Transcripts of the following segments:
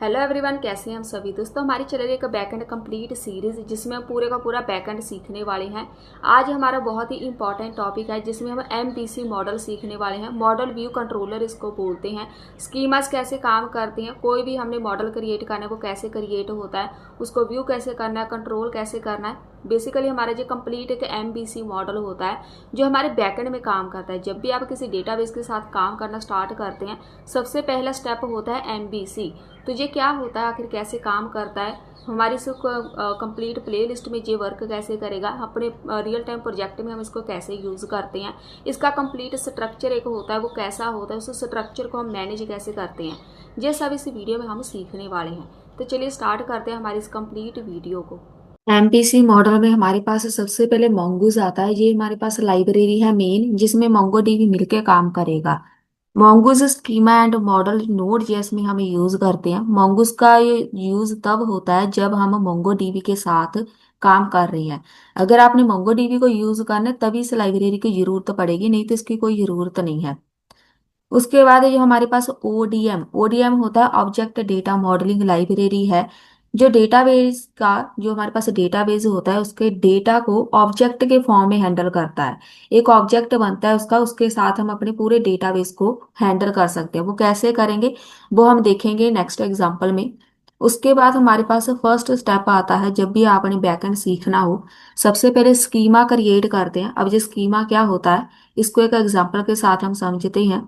Hello everyone, कैसे हैं हम सभी दोस्तों। हमारी चल रही एक बैकएंड कंप्लीट सीरीज जिसमें हम पूरे का पूरा बैकएंड सीखने वाले हैं। आज हमारा बहुत ही इंपॉर्टेंट टॉपिक है जिसमें हम एमबीसी मॉडल सीखने वाले हैं। मॉडल व्यू कंट्रोलर इसको बोलते हैं। स्कीमास कैसे काम करते हैं, कोई भी हमने मॉडल क्रिएट करना है वो कैसे क्रिएट होता है, उसको व्यू कैसे करना है, कंट्रोल कैसे करना है। बेसिकली हमारा जो कंप्लीट एक एमबीसी मॉडल होता है जो हमारे बैकएंड में काम करता है। जब भी आप किसी डेटाबेस के साथ काम करना स्टार्ट करते हैं, सबसे पहला स्टेप होता है एमबीसी। तो ये क्या होता है, आखिर कैसे काम करता है, हमारी इस कंप्लीट प्ले लिस्ट में ये वर्क कैसे करेगा, अपने रियल टाइम प्रोजेक्ट में हम इसको कैसे यूज़ करते हैं, इसका कंप्लीट स्ट्रक्चर एक होता है वो कैसा होता है, उस स्ट्रक्चर को हम मैनेज कैसे करते हैं, ये सब इस वीडियो में हम सीखने वाले हैं। तो चलिए स्टार्ट करते हैं हमारी इस कंप्लीट वीडियो को। एमपीसी मॉडल में हमारे पास सबसे पहले मोंगूज आता है। ये हमारे पास लाइब्रेरी है मेन, जिसमें मोंगो डीबी मिलके काम करेगा। Mongoose schema and model node JS में हम यूज करते हैं। मोंगूज का ये यूज तब होता है जब हम मोंगो डीबी के साथ काम कर रहे हैं। अगर आपने मोंगो डीबी को यूज करना है तभी इस लाइब्रेरी की जरूरत पड़ेगी, नहीं तो इसकी कोई जरूरत नहीं है। उसके बाद जो हमारे पास ओडीएम ओडीएम होता है, ऑब्जेक्ट डेटा मॉडलिंग लाइब्रेरी है। जो डेटाबेस का जो हमारे पास डेटाबेस होता है उसके डेटा को ऑब्जेक्ट के फॉर्म में हैंडल करता है। एक ऑब्जेक्ट बनता है उसका, उसके साथ हम अपने पूरे डेटाबेस को हैंडल कर सकते हैं। वो कैसे करेंगे वो हम देखेंगे नेक्स्ट एग्जांपल में। उसके बाद हमारे पास फर्स्ट स्टेप आता है जब भी आपने बैकएंड सीखना हो। सबसे पहले स्कीमा क्रिएट करते हैं। अब ये स्कीमा क्या होता है इसको एक एग्जांपल के साथ हम समझते हैं।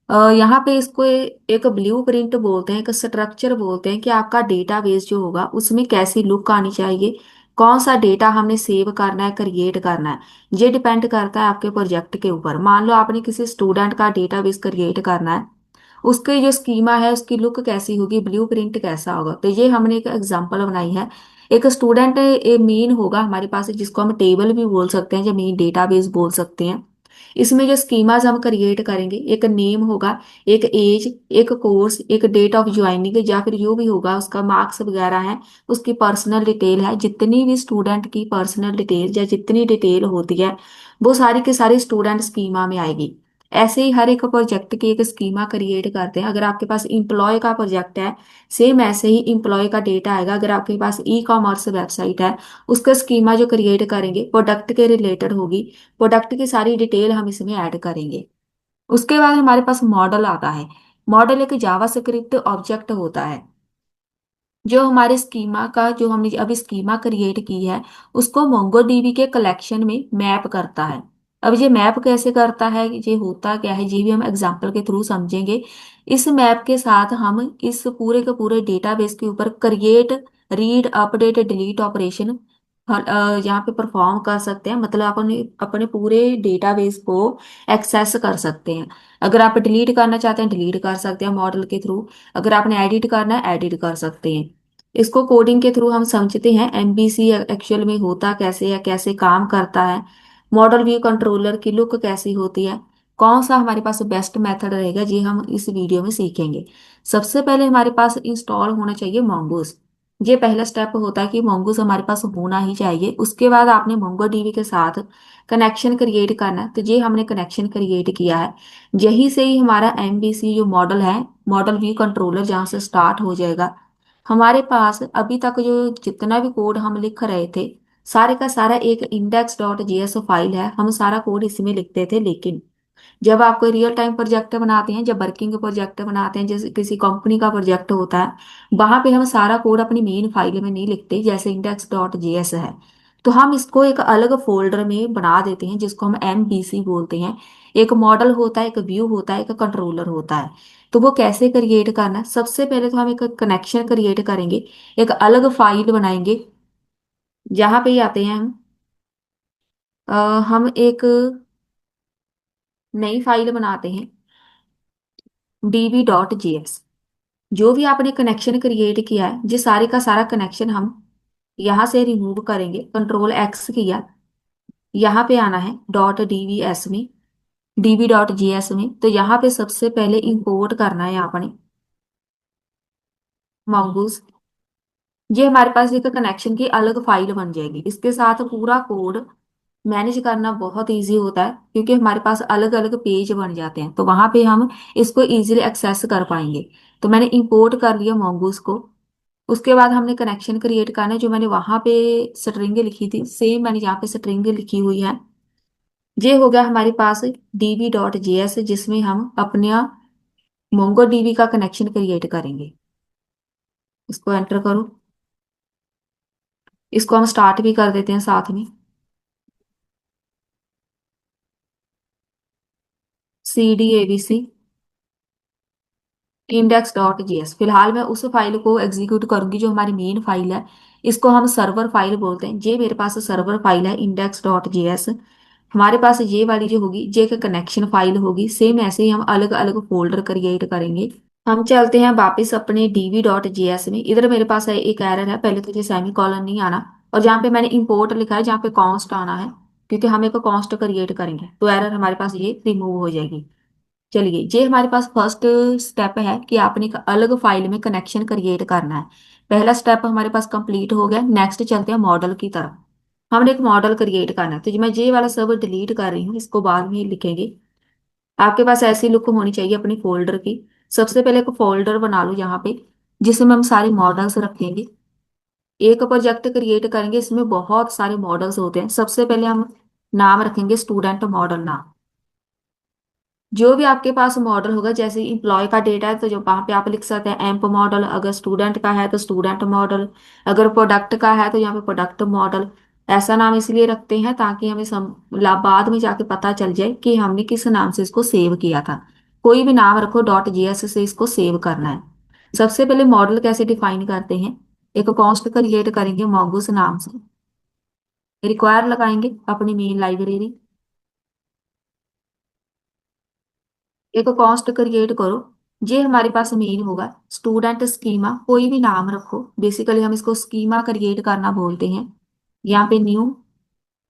यहाँ पे इसको एक ब्लू प्रिंट बोलते हैं, एक स्ट्रक्चर बोलते हैं कि आपका डेटाबेस जो होगा उसमें कैसी लुक आनी चाहिए, कौन सा डेटा हमने सेव करना है, क्रिएट करना है। ये डिपेंड करता है आपके प्रोजेक्ट के ऊपर। मान लो आपने किसी स्टूडेंट का डेटाबेस क्रिएट करना है, उसके जो स्कीमा है उसकी लुक कैसी होगी, ब्लू प्रिंट कैसा होगा। तो ये हमने एक एग्जांपल बनाई है। एक स्टूडेंट मीन होगा हमारे पास, जिसको हम टेबल भी बोल सकते हैं, जो मीन डेटाबेस बोल सकते हैं। इसमें जो स्कीमाज हम क्रिएट करेंगे, एक नेम होगा, एक एज, एक कोर्स, एक डेट ऑफ ज्वाइनिंग, या फिर जो भी होगा उसका मार्क्स वगैरह है, उसकी पर्सनल डिटेल है। जितनी भी स्टूडेंट की पर्सनल डिटेल या जितनी डिटेल होती है वो सारी की सारी स्टूडेंट स्कीमा में आएगी। ऐसे ही हर एक प्रोजेक्ट की एक स्कीमा क्रिएट करते हैं। अगर आपके पास इंप्लॉय का प्रोजेक्ट है, सेम ऐसे ही इंप्लॉय का डेटा आएगा। अगर आपके पास ई कॉमर्स वेबसाइट है, उसका स्कीमा जो क्रिएट करेंगे प्रोडक्ट के रिलेटेड होगी। प्रोडक्ट की सारी डिटेल हम इसमें ऐड करेंगे। उसके बाद हमारे पास मॉडल आता है। मॉडल एक जावास्क्रिप्ट ऑब्जेक्ट होता है जो हमारे स्कीमा का, जो हमने अभी स्कीमा क्रिएट की है, उसको मोंगोडीबी के कलेक्शन में मैप करता है। अब ये मैप कैसे करता है, ये होता क्या है, ये भी हम एग्जांपल के थ्रू समझेंगे। इस मैप के साथ हम इस पूरे के पूरे डेटाबेस के ऊपर create, read, update, delete operation यहाँ पे परफॉर्म कर सकते हैं। मतलब अपने अपने पूरे डेटाबेस को एक्सेस कर सकते हैं। अगर आप डिलीट करना चाहते हैं डिलीट कर सकते हैं मॉडल के थ्रू। अगर आपने एडिट करना है एडिट कर सकते हैं। इसको कोडिंग के थ्रू हम समझते हैं एमबीसी एक्चुअल में होता कैसे है, कैसे काम करता है, मॉडल व्यू कंट्रोलर की लुक कैसी होती है, कौन सा हमारे पास बेस्ट मेथड रहेगा, ये हम इस वीडियो में सीखेंगे। सबसे पहले हमारे पास इंस्टॉल होना चाहिए मोंगोस। ये पहला स्टेप होता है कि मोंगोस हमारे पास होना ही चाहिए। उसके बाद आपने मोंगो डीबी के साथ कनेक्शन क्रिएट करना है। तो ये हमने कनेक्शन क्रिएट किया है। यही से ही हमारा एमबीसी जो मॉडल है, मॉडल व्यू कंट्रोलर, जहाँ से स्टार्ट हो जाएगा। हमारे पास अभी तक जो जितना भी कोड हम लिख रहे थे, सारे का सारा एक इंडेक्स डॉट जेएस फाइल है। हम सारा कोड इसमें लिखते थे, लेकिन जब आप कोई रियल टाइम प्रोजेक्ट बनाते हैं, जब वर्किंग प्रोजेक्ट बनाते हैं, जैसे किसी कंपनी का प्रोजेक्ट होता है, वहां पे हम सारा कोड अपनी मेन फाइल में नहीं लिखते जैसे इंडेक्स डॉट जेएस है। तो हम इसको एक अलग फोल्डर में बना देते हैं जिसको हम एमबीसी बोलते हैं। एक मॉडल होता है, एक व्यू होता है, एक कंट्रोलर होता है। तो वो कैसे क्रिएट करना है, सबसे पहले तो हम एक कनेक्शन क्रिएट करेंगे, एक अलग फाइल बनाएंगे। जहाँ पे ही आते हैं हम, हम एक नई फाइल बनाते हैं, db.js। जो भी आपने कनेक्शन क्रिएट किया है, ये सारे का सारा कनेक्शन हम यहाँ से रिमूव करेंगे। कंट्रोल एक्स किया, यहाँ पे आना है डॉट डीवीएस में, db.js में। तो यहाँ पे सबसे पहले इंपोर्ट करना है आपने mongoose। ये हमारे पास एक कनेक्शन की अलग फाइल बन जाएगी। इसके साथ पूरा कोड मैनेज करना बहुत इजी होता है क्योंकि हमारे पास अलग अलग पेज बन जाते हैं, तो वहां पे हम इसको इजीली एक्सेस कर पाएंगे। तो मैंने इंपोर्ट कर लिया मोंगूज को। उसके बाद हमने कनेक्शन क्रिएट करना है। जो मैंने वहां पे स्ट्रिंग लिखी थी सेम मैंने यहाँ पे स्ट्रिंग लिखी हुई है। ये हो गया हमारे पास db.js, जिसमें हम अपना मोंगो डीबी का कनेक्शन क्रिएट करेंगे। इसको एंटर करो। इसको हम स्टार्ट भी कर देते हैं साथ में। cdabc index.js। फिलहाल मैं उस फाइल को एग्जीक्यूट करूंगी जो हमारी मेन फाइल है। इसको हम सर्वर फाइल बोलते हैं। ये मेरे पास सर्वर फाइल है index.js। हमारे पास ये वाली जो होगी ये एक कनेक्शन फाइल होगी। सेम ऐसे ही हम अलग अलग फोल्डर क्रिएट करेंगे। हम चलते हैं वापस अपने db.js में। इधर मेरे पास है एक एरर है, पहले तो ये सेमी कॉलन नहीं आना, और जहाँ पे मैंने इंपोर्ट लिखा है जहाँ पे कॉन्स्ट आना है, क्योंकि हम एक कॉन्स्ट क्रिएट करेंगे तो एरर हमारे पास ये रिमूव हो जाएगी। चलिए, ये हमारे पास फर्स्ट स्टेप है कि आपने एक अलग फाइल में कनेक्शन क्रिएट करना है। पहला स्टेप हमारे पास कंप्लीट हो गया। नेक्स्ट चलते हैं मॉडल की तरफ। हमने एक मॉडल क्रिएट करना है, तो जो मैं ये वाला सब डिलीट कर रही हूँ इसको बाद में ही लिखेंगे। आपके पास ऐसी लुक होनी चाहिए अपनी फोल्डर की। सबसे पहले एक फोल्डर बना लो यहाँ पे, जिसमें हम सारे मॉडल्स रखेंगे। एक प्रोजेक्ट क्रिएट करेंगे, इसमें बहुत सारे मॉडल्स होते हैं। सबसे पहले हम नाम रखेंगे स्टूडेंट मॉडल नाम। जो भी आपके पास मॉडल होगा, जैसे इम्प्लॉय का डेटा है तो जो वहां पे आप लिख सकते हैं एम्प मॉडल। अगर स्टूडेंट का है तो स्टूडेंट मॉडल। अगर प्रोडक्ट का है तो यहाँ पे प्रोडक्ट मॉडल। ऐसा नाम इसलिए रखते हैं ताकि हमें बाद में जाके पता चल जाए कि हमने किस नाम से इसको सेव किया था। कोई भी नाम रखो, .js से इसको सेव करना है। सबसे पहले मॉडल कैसे डिफाइन करते हैं, एक कॉन्स्ट क्रिएट करेंगे मॉन्गूस नाम से। रिक्वायर लगाएंगे अपनी मेन लाइब्रेरी। एक कॉस्ट क्रिएट करो। ये हमारे पास मेन होगा स्टूडेंट स्कीमा। कोई भी नाम रखो, बेसिकली हम इसको स्कीमा क्रिएट करना बोलते हैं। यहाँ पे न्यू,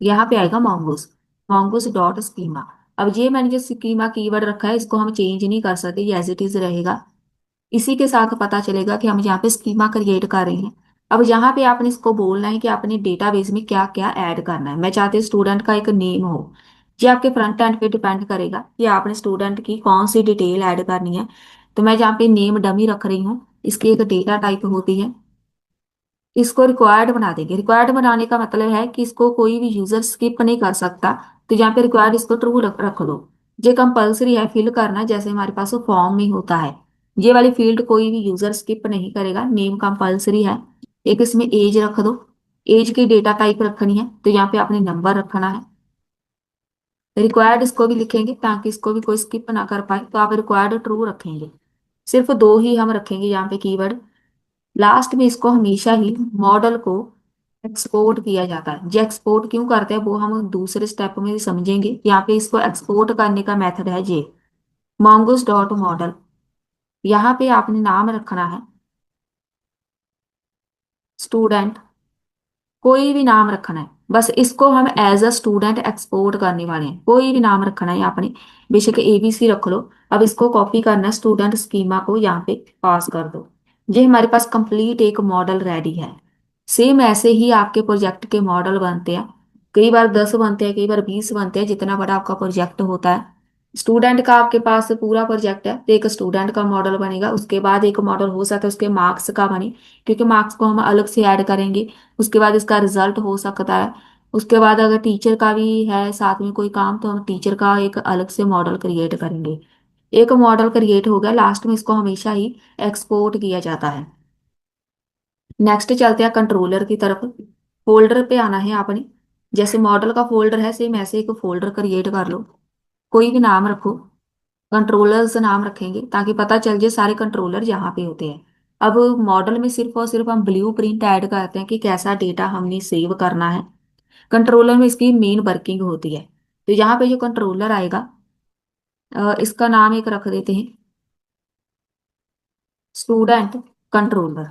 यहाँ पे आएगा मॉन्गोस, मॉन्गोस डॉट स्कीमा। अब ये मैंने जो स्कीमा कीवर्ड रखा है इसको हम चेंज नहीं कर सकते, ये एज इट इज रहेगा। इसी के साथ पता चलेगा कि हम यहाँ पे स्कीमा क्रिएट कर रहे हैं। अब यहाँ पे आपने इसको बोलना है कि आपने डेटाबेस में क्या क्या ऐड करना है। मैं चाहती हूँ स्टूडेंट का एक नेम हो। ये आपके फ्रंट एंड पे डिपेंड करेगा कि आपने स्टूडेंट की कौन सी डिटेल ऐड करनी है। तो मैं यहाँ पे नेम डमी रख रही हूँ। इसकी एक डेटा टाइप होती है। इसको रिक्वायर्ड बना देंगे। रिक्वायर्ड बनाने का मतलब है कि इसको कोई भी यूजर स्किप नहीं कर सकता। तो यहाँ पे रिक्वायर्ड इसको ट्रू रख दो। ये कंपलसरी है फिल करना, जैसे हमारे पास फॉर्म में होता है। ये वाली फील्ड कोई भी यूजर स्किप नहीं करेगा। नेम कंपलसरी है। एक इसमें एज रख दो। एज की डेटा टाइप रखनी है तो यहाँ पे आपने नंबर रखना है। रिक्वायर्ड इसको भी लिखेंगे ताकि इसको भी कोई स्किप ना कर पाए, तो आप रिक्वायर्ड ट्रू रखेंगे। सिर्फ दो ही हम रखेंगे यहाँ पे कीवर्ड। लास्ट में इसको हमेशा ही मॉडल को एक्सपोर्ट किया जाता है। जो एक्सपोर्ट क्यों करते हैं वो हम दूसरे स्टेप में समझेंगे। यहाँ पे इसको एक्सपोर्ट करने का मेथड है ये mongoose डॉट मॉडल। यहाँ पे आपने नाम रखना है स्टूडेंट। कोई भी नाम रखना है, बस इसको हम एज अ स्टूडेंट एक्सपोर्ट करने वाले हैं। कोई भी नाम रखना है आपने, बेशक एबीसी रख लो। अब इसको कॉपी करना है, स्टूडेंट स्कीमा को यहाँ पे पास कर दो। ये हमारे पास कंप्लीट एक मॉडल रेडी है। सेम ऐसे ही आपके प्रोजेक्ट के मॉडल बनते हैं। कई बार 10 बनते हैं, कई बार 20 बनते हैं, जितना बड़ा आपका प्रोजेक्ट होता है। स्टूडेंट का आपके पास पूरा प्रोजेक्ट है तो एक स्टूडेंट का मॉडल बनेगा। उसके बाद एक मॉडल हो सकता है उसके मार्क्स का बने, क्योंकि मार्क्स को हम अलग से ऐड करेंगे। उसके बाद इसका रिजल्ट हो सकता है। उसके बाद अगर टीचर का भी है साथ में कोई काम तो हम टीचर का एक अलग से मॉडल क्रिएट करेंगे। एक मॉडल क्रिएट हो गया, लास्ट में इसको हमेशा ही एक्सपोर्ट किया जाता है। नेक्स्ट चलते हैं कंट्रोलर की तरफ। फोल्डर पे आना है आपने। जैसे मॉडल का फोल्डर है सेम ऐसे एक फोल्डर क्रिएट कर लो। कोई भी नाम रखो। कंट्रोलर्स नाम रखेंगे ताकि पता चल जाए सारे कंट्रोलर यहाँ पे होते हैं। अब मॉडल में सिर्फ और सिर्फ हम ब्लू प्रिंट ऐड करते हैं कि कैसा डेटा हमने सेव करना है। कंट्रोलर में इसकी मेन वर्किंग होती है। तो यहाँ पे जो कंट्रोलर आएगा, इसका नाम एक रख देते हैं स्टूडेंट कंट्रोलर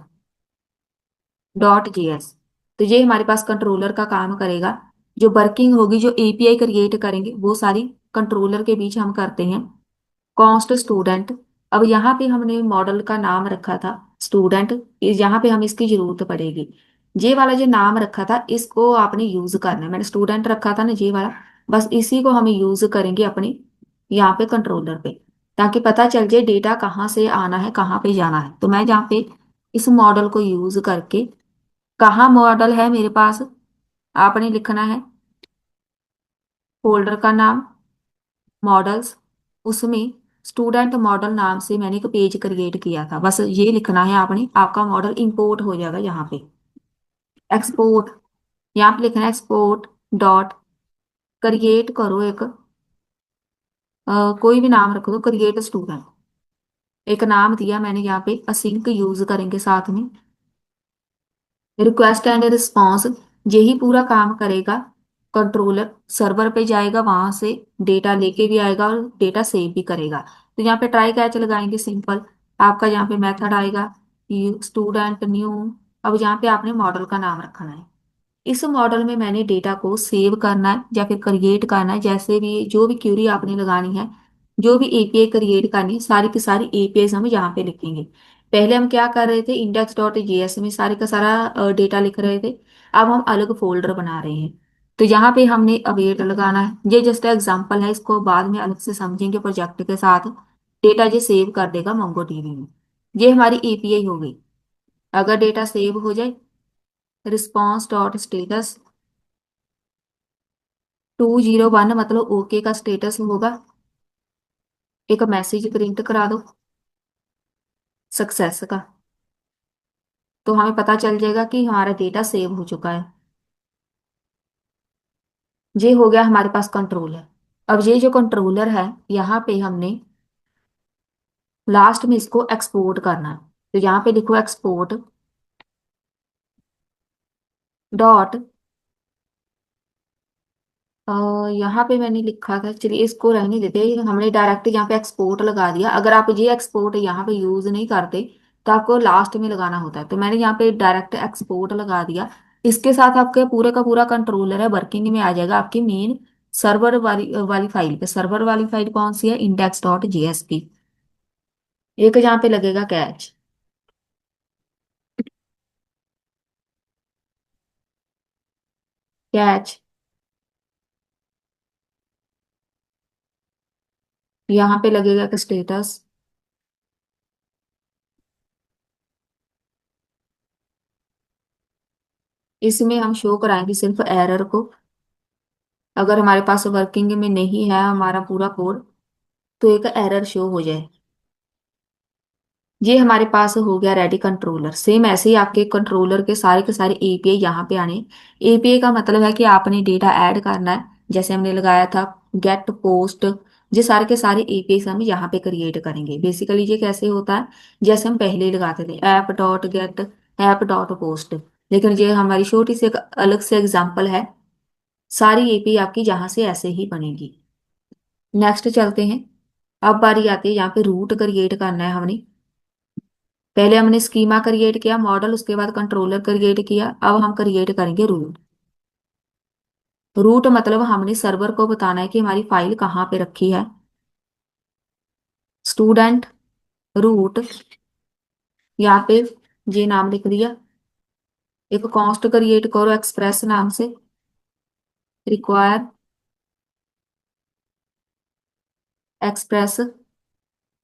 .js। तो ये हमारे पास कंट्रोलर का काम करेगा। जो वर्किंग होगी, जो एपीआई क्रिएट करेंगे वो सारी कंट्रोलर के बीच हम करते हैं। Const student. अब यहाँ पे हमने मॉडल का नाम रखा था स्टूडेंट। यहाँ पे हमें इसकी जरूरत पड़ेगी। ये वाला जो नाम रखा था इसको आपने यूज करना है। मैंने स्टूडेंट रखा था ना ये वाला, बस इसी को हम यूज करेंगे अपने यहाँ पे कंट्रोलर पे। ताकि पता चल जाए डेटा कहाँ से आना है कहाँ पे जाना है। तो मैं यहाँ पे इस मॉडल को यूज करके, कहाँ मॉडल है मेरे पास, आपने लिखना है फोल्डर का नाम मॉडल्स, उसमें स्टूडेंट मॉडल नाम से मैंने एक पेज क्रिएट किया था, बस ये लिखना है आपने, आपका मॉडल इंपोर्ट हो जाएगा यहाँ पे। एक्सपोर्ट, यहाँ पे लिखना है एक्सपोर्ट डॉट, क्रिएट करो एक कोई भी नाम रख दो, क्रिएट स्टूडेंट, एक नाम दिया मैंने यहाँ पे, असिंक यूज करेंगे साथ में, रिक्वेस्ट एंड रिस्पॉन्स, यही पूरा काम करेगा। कंट्रोलर सर्वर पे जाएगा, वहां से डेटा लेके भी आएगा और डेटा सेव भी करेगा। तो यहाँ पे ट्राई कैच लगाएंगे सिंपल, आपका यहाँ पे मेथड आएगा स्टूडेंट न्यू। अब यहाँ पे आपने मॉडल का नाम रखना है। इस मॉडल में मैंने डेटा को सेव करना है या फिर क्रिएट करना है, जैसे भी जो भी क्यूरी आपने लगानी है, जो भी एपीआई क्रिएट करनी है, सारी की सारी एपीआई हम यहाँ पे लिखेंगे। पहले हम क्या कर रहे थे, इंडेक्स डॉट जेएस में सारे का सारा डेटा लिख रहे थे। अब हम अलग फोल्डर बना रहे हैं। तो यहाँ पे हमने अवेट लगाना है, ये जस्ट एग्जांपल है, इसको बाद में अलग से समझेंगे प्रोजेक्ट के साथ। डेटा ये सेव कर देगा मोंगोडीबी में। ये हमारी एपीआई हो गई। अगर डेटा सेव हो जाए, रिस्पॉन्स डॉट स्टेटस 201 मतलब ओके का स्टेटस होगा, एक मैसेज प्रिंट करा दो सक्सेस का, तो हमें पता चल जाएगा कि हमारा डेटा सेव हो चुका है। ये हो गया हमारे पास कंट्रोलर। अब ये जो कंट्रोलर है, यहाँ पे हमने लास्ट में इसको एक्सपोर्ट करना है। तो यहाँ पे लिखो एक्सपोर्ट डॉट, यहाँ पे मैंने लिखा था, चलिए इसको रहने देते हैं, हमने डायरेक्ट यहाँ पे एक्सपोर्ट लगा दिया। अगर आप ये एक्सपोर्ट यहाँ पे यूज नहीं करते तो आपको लास्ट में लगाना होता है, तो मैंने यहाँ पे डायरेक्ट एक्सपोर्ट लगा दिया। इसके साथ आपके पूरे का पूरा कंट्रोलर है वर्किंग में आ जाएगा आपकी मेन सर्वर वाली वाली फाइल पे। सर्वर वाली फाइल कौन सी है, इंडेक्स डॉट जेएसपी। एक यहाँ पे लगेगा कैच, कैच यहाँ पे लगेगा एक स्टेटस। इसमें हम शो कराएंगे सिर्फ एरर को। अगर हमारे पास वर्किंग में नहीं है हमारा पूरा कोड, तो एक एरर शो हो जाए। ये हमारे पास हो गया रेडी कंट्रोलर। सेम ऐसे ही आपके कंट्रोलर के सारे एपीआई यहाँ पे आने। एपीआई का मतलब है कि आपने डेटा ऐड करना है, जैसे हमने लगाया था गेट पोस्ट। ये सारे के सारे एपीआई हम यहाँ पे क्रिएट करेंगे। बेसिकली ये कैसे होता है, जैसे हम पहले ही लगाते थे app dot gate, app dot post, लेकिन ये हमारी छोटी सी एक अलग से एग्जाम्पल है। सारी एपीआई आपकी जहाँ से ऐसे ही बनेगी। नेक्स्ट चलते हैं। अब बारी आती है यहाँ पे रूट क्रिएट करना है हमने। पहले हमने स्कीमा क्रिएट किया मॉडल, उसके बाद कंट्रोलर क्रिएट किया, अब हम क्रिएट करेंगे रूट। रूट मतलब हमने सर्वर को बताना है कि हमारी फाइल कहाँ पे रखी है। स्टूडेंट रूट, यहाँ पे ये नाम लिख दिया। एक कॉन्स्ट क्रिएट करो एक्सप्रेस नाम से, रिक्वायर एक्सप्रेस।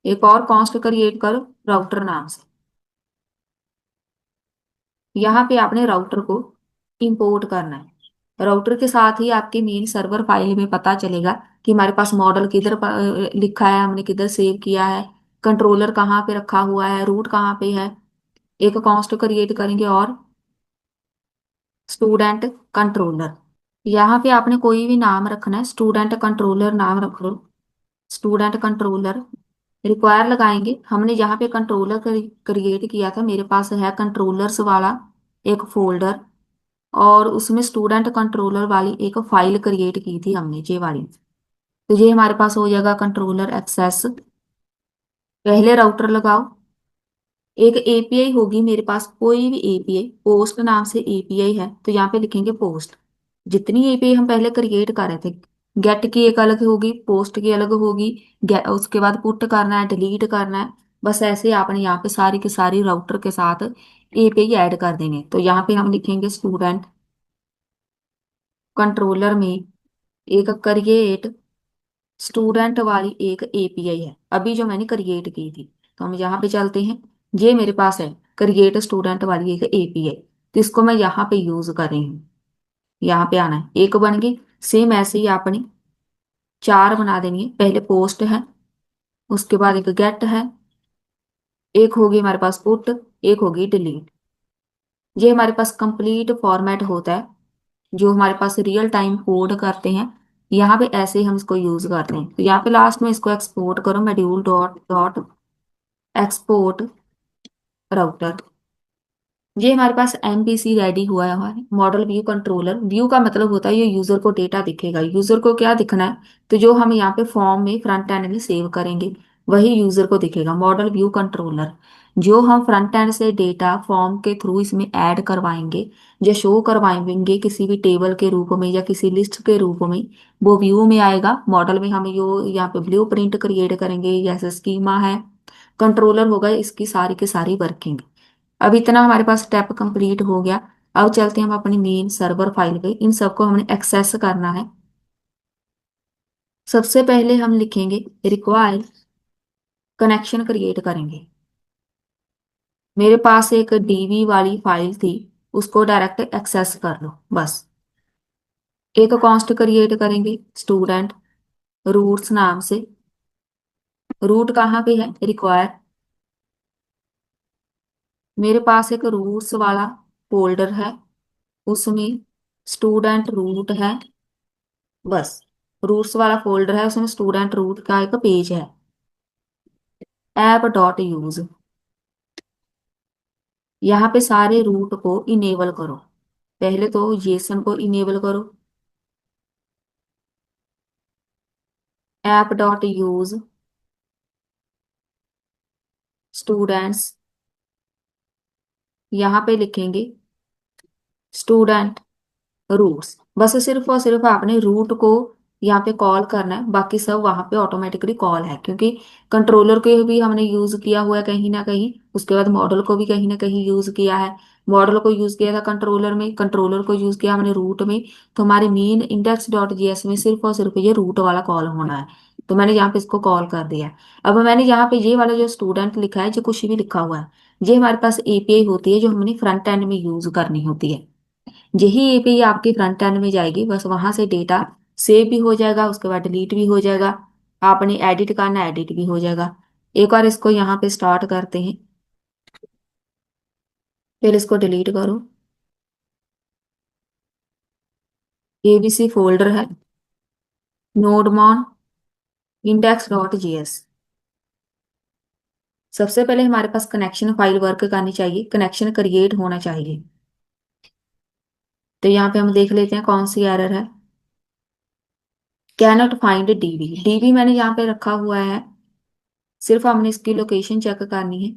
एक और कॉन्स्ट क्रिएट करो राउटर नाम से। यहाँ पे आपने राउटर को इंपोर्ट करना है। राउटर के साथ ही आपके मेन सर्वर फाइल में पता चलेगा कि हमारे पास मॉडल किधर लिखा है, हमने किधर सेव किया है, कंट्रोलर कहाँ पे रखा हुआ है, रूट कहाँ पे है। एक कॉन्स्ट क्रिएट करेंगे और स्टूडेंट कंट्रोलर, यहाँ पे आपने कोई भी नाम रखना है, स्टूडेंट कंट्रोलर नाम रख लो। स्टूडेंट कंट्रोलर रिक्वायर लगाएंगे, हमने यहाँ पे कंट्रोलर क्रिएट किया था, मेरे पास है कंट्रोलर्स वाला एक फोल्डर, और उसमें स्टूडेंट कंट्रोलर वाली एक फाइल क्रिएट की थी हमने, ये वाली। तो ये हमारे पास हो जाएगा कंट्रोलर एक्सेस। पहले राउटर लगाओ। एक एपीआई होगी मेरे पास, कोई भी एपीआई, पोस्ट नाम से एपीआई है, तो यहाँ पे लिखेंगे पोस्ट। जितनी एपीआई हम पहले क्रिएट कर रहे थे, गेट की एक अलग होगी, पोस्ट की अलग होगी, उसके बाद पुट करना है, डिलीट करना है। बस ऐसे आपने यहाँ पे सारी की सारी राउटर के साथ एपीआई ऐड कर देंगे। तो यहाँ पे हम लिखेंगे स्टूडेंट कंट्रोलर में एक क्रिएट स्टूडेंट वाली एक एपीआई है अभी जो मैंने क्रिएट की थी। तो हम यहाँ पे चलते हैं, ये मेरे पास है क्रिएट स्टूडेंट वाली एक एपीआई, तो इसको मैं यहाँ पे यूज कर रही हूँ। यहाँ पे आना है, एक बन गई। सेम ऐसे ही आपने चार बना देनी है। पहले पोस्ट है, उसके बाद एक गेट है, एक होगी हमारे पास पुट, एक होगी डिलीट। ये हमारे पास कंप्लीट फॉर्मेट होता है जो हमारे पास रियल टाइम कोड करते हैं। यहाँ पे ऐसे ही हम इसको यूज करते हैं। तो यहाँ पे लास्ट में इसको एक्सपोर्ट करो, module dot dot export router. ये हमारे पास एमपीसी रेडी हुआ है हमारे मॉडल व्यू कंट्रोलर। व्यू का मतलब होता है ये यूजर को डेटा दिखेगा। यूजर को क्या दिखना है, तो जो हम यहाँ पे फॉर्म में फ्रंट एंड में सेव करेंगे वही यूजर को दिखेगा। मॉडल व्यू कंट्रोलर जो हम फ्रंट एंड से डेटा फॉर्म के थ्रू इसमें ऐड करवाएंगे या शो करवाएंगे किसी भी टेबल के रूप में या किसी लिस्ट के रूप में, वो व्यू में आएगा। मॉडल में हम यो यहाँ पे ब्लू प्रिंट क्रिएट करेंगे, जैसे स्कीमा है। कंट्रोलर होगा इसकी सारी की सारी वर्किंग। अब इतना हमारे पास स्टेप कंप्लीट हो गया। अब चलते हैं हम अपनी मेन सर्वर फाइल पे, इन सबको हमने एक्सेस करना है। सबसे पहले हम लिखेंगे रिक्वायर, कनेक्शन क्रिएट करेंगे। मेरे पास एक डीबी वाली फाइल थी, उसको डायरेक्ट एक्सेस कर लो बस। एक कॉन्स्ट क्रिएट करेंगे स्टूडेंट रूट्स नाम से। रूट कहाँ पे है, रिक्वायर। मेरे पास एक रूट्स वाला फोल्डर है, उसमें स्टूडेंट रूट है बस। रूट्स वाला फोल्डर है, उसमें स्टूडेंट रूट का एक पेज है। ऐप डॉट यूज, यहाँ पे सारे रूट को इनेबल करो। पहले तो जेसन को इनेबल करो। ऐप डॉट यूज स्टूडेंट्स, यहाँ पे लिखेंगे स्टूडेंट रूट्स। बस सिर्फ और सिर्फ आपने रूट को यहाँ पे कॉल करना है, बाकी सब वहां पे ऑटोमेटिकली कॉल है, क्योंकि कंट्रोलर को भी हमने यूज किया हुआ है कहीं ना कहीं। उसके बाद मॉडल को भी कहीं ना कहीं यूज किया है। मॉडल को यूज किया था कंट्रोलर में, कंट्रोलर को यूज किया हमने रूट में। तो हमारे मेन इंडेक्स डॉट जीएस में सिर्फ और सिर्फ ये रूट वाला कॉल होना है। तो मैंने यहाँ पे इसको कॉल कर दिया है। अब मैंने यहाँ पे ये वाला जो स्टूडेंट लिखा है, जो कुछ भी लिखा हुआ है, ये हमारे पास एपीआई होती है जो हमने फ्रंट एंड में यूज करनी होती है। यही एपीआई आपकी फ्रंट एंड में जाएगी, बस वहां से डेटा सेव भी हो जाएगा, उसके बाद डिलीट भी हो जाएगा। आपने एडिट करना, एडिट भी हो जाएगा। एक बार इसको यहाँ पे स्टार्ट करते हैं, फिर इसको डिलीट करो। एबीसी फोल्डर है, नोडमॉन इंडेक्स डॉट जीएस। सबसे पहले हमारे पास कनेक्शन फाइल वर्क करनी चाहिए, कनेक्शन क्रिएट होना चाहिए। तो यहाँ पे हम देख लेते हैं कौन सी एरर है। कैनॉट फाइंड डीबी, डीबी मैंने यहाँ पे रखा हुआ है, सिर्फ हमने इसकी लोकेशन चेक करनी है।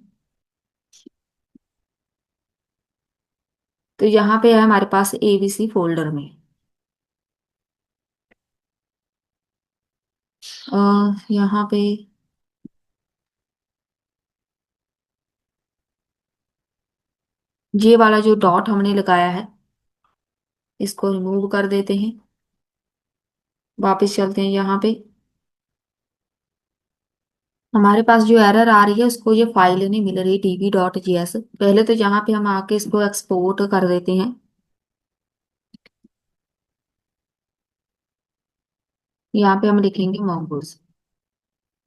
तो यहाँ पे है हमारे पास एबीसी फोल्डर में। यहाँ पे ये वाला जो डॉट हमने लगाया है, इसको रिमूव कर देते हैं। वापस चलते हैं यहाँ पे। हमारे पास जो एरर आ रही है उसको ये फाइल नहीं मिल रही डीबी डॉट जीएस। पहले तो यहाँ पे हम आके इसको एक्सपोर्ट कर देते हैं। यहाँ पे हम लिखेंगे mongoose,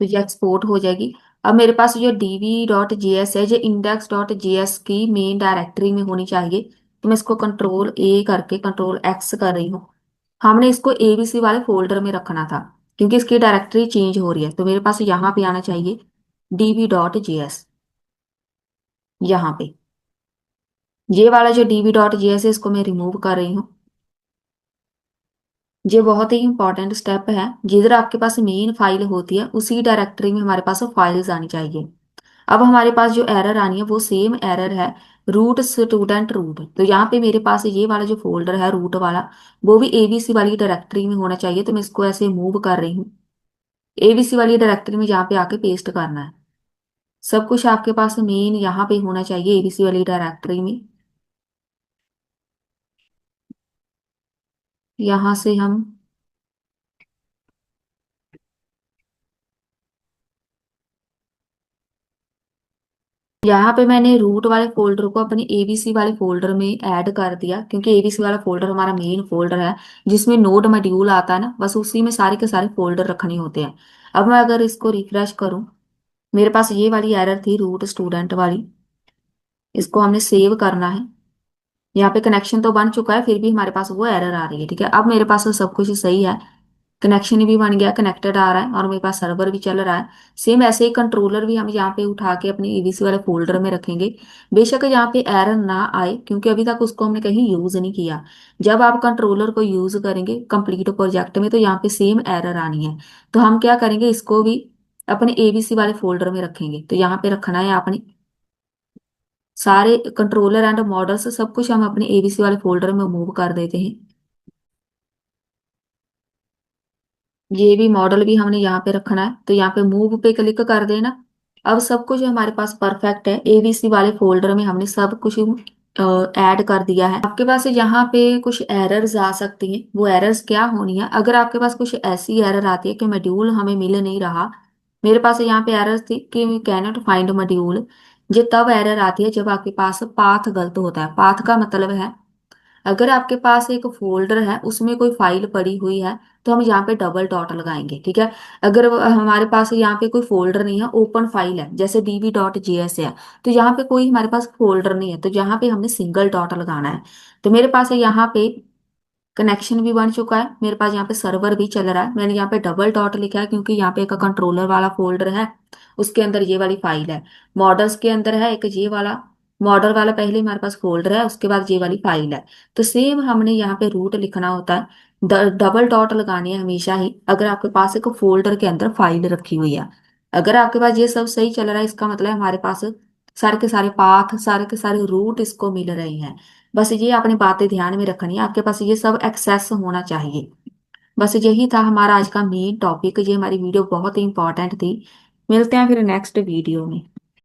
तो ये एक्सपोर्ट हो जाएगी। अब मेरे पास जो डीबी डॉट जीएस है, जो इंडेक्स डॉट जीएस की मेन डायरेक्टरी में होनी चाहिए। तो मैं इसको कंट्रोल ए करके कंट्रोल एक्स कर रही हूँ। हमने इसको एबीसी वाले फोल्डर में रखना था, क्योंकि इसकी डायरेक्टरी चेंज हो रही है। तो मेरे पास यहाँ पे आना चाहिए डीबी डॉट जीएस। यहाँ पे ये वाला जो डीबी डॉट जीएस है, इसको मैं रिमूव कर रही हूँ। ये बहुत ही इंपॉर्टेंट स्टेप है। जिधर आपके पास मेन फाइल होती है उसी डायरेक्टरी में हमारे पास फाइल्स आनी चाहिए। अब हमारे पास जो एरर आनी है वो सेम एरर है, रूट स्टूडेंट रूट। तो यहाँ पे मेरे पास ये वाला जो फोल्डर है रूट वाला, वो भी एबीसी वाली डायरेक्टरी में होना चाहिए। तो मैं इसको ऐसे मूव कर रही हूँ, एबीसी वाली डायरेक्टरी में जहाँ पे आके पेस्ट करना है। सब कुछ आपके पास मेन यहाँ पे होना चाहिए एबीसी वाली डायरेक्टरी में। यहाँ से हम यहाँ पे मैंने रूट वाले फोल्डर को अपने एबीसी वाले फोल्डर में ऐड कर दिया, क्योंकि एबीसी वाला फोल्डर हमारा मेन फोल्डर है जिसमें नोड मॉड्यूल आता है ना, बस उसी में सारे के सारे फोल्डर रखने होते हैं। अब मैं अगर इसको रिफ्रेश करूँ, मेरे पास ये वाली एरर थी रूट स्टूडेंट वाली, इसको हमने सेव करना है। यहाँ पे कनेक्शन तो बन चुका है, फिर भी हमारे पास वो एरर आ रही है। ठीक है, अब मेरे पास तो सब कुछ सही है, कनेक्शन भी बन गया, कनेक्टेड आ रहा है और मेरे पास सर्वर भी चल रहा है। सेम ऐसे ही कंट्रोलर भी हम यहाँ पे उठा के अपने एबीसी वाले फोल्डर में रखेंगे। बेशक यहाँ पे एरर ना आए, क्योंकि अभी तक उसको हमने कहीं यूज नहीं किया। जब आप कंट्रोलर को यूज करेंगे कंप्लीट प्रोजेक्ट में, तो यहाँ पे सेम एरर आनी है। तो हम क्या करेंगे, इसको भी अपने एबीसी वाले फोल्डर में रखेंगे। तो यहाँ पे रखना है आपने सारे कंट्रोलर एंड मॉडल्स, सब कुछ हम अपने एबीसी वाले फोल्डर में मूव कर देते हैं। ये भी मॉडल भी हमने यहाँ पे रखना है, तो यहाँ पे मूव पे क्लिक कर देना। अब सब कुछ हमारे पास परफेक्ट है, एबीसी वाले फोल्डर में हमने सब कुछ ऐड कर दिया है। आपके पास यहाँ पे कुछ एरर्स आ सकती हैं, वो एरर्स क्या होनी है, अगर आपके पास कुछ ऐसी एरर आती है कि मॉड्यूल हमें मिल नहीं रहा। मेरे पास यहाँ पे एरर थी कि वी कैनॉट फाइंड मॉड्यूल। ये तब एरर आती है जब आपके पास पाथ गलत होता है। पाथ का मतलब है, अगर आपके पास एक फोल्डर है उसमें कोई फाइल पड़ी हुई है, तो हम यहाँ पे डबल डॉट लगाएंगे। ठीक है, अगर हमारे पास यहाँ पे कोई फोल्डर नहीं है, ओपन फाइल है जैसे db.js है, तो यहाँ पे कोई हमारे पास फोल्डर नहीं है, तो यहाँ पे हमने सिंगल डॉट लगाना है। तो मेरे पास है यहाँ पे कनेक्शन भी बन चुका है, मेरे पास यहाँ पे सर्वर भी चल रहा है। मैंने यहाँ पे डबल डॉट लिखा है क्योंकि यहाँ पे एक कंट्रोलर वाला फोल्डर है, उसके अंदर ये वाली फाइल है। मॉडल्स के अंदर है एक ये वाला, मॉडल वाला पहले हमारे पास फोल्डर है, उसके बाद ये वाली फाइल है। तो सेम हमने यहाँ पे रूट लिखना होता है, डबल डॉट लगानी है हमेशा ही अगर आपके पास एक फोल्डर के अंदर फाइल रखी हुई है। अगर आपके पास ये सब सही चल रहा है, इसका मतलब हमारे पास सारे के सारे पाथ, सारे के सारे रूट इसको मिल रहे हैं। बस ये अपनी बातें ध्यान में रखनी है, आपके पास ये सब एक्सेस होना चाहिए। बस यही था हमारा आज का मेन टॉपिक, ये हमारी वीडियो बहुत ही इंपॉर्टेंट थी। मिलते हैं फिर नेक्स्ट वीडियो में।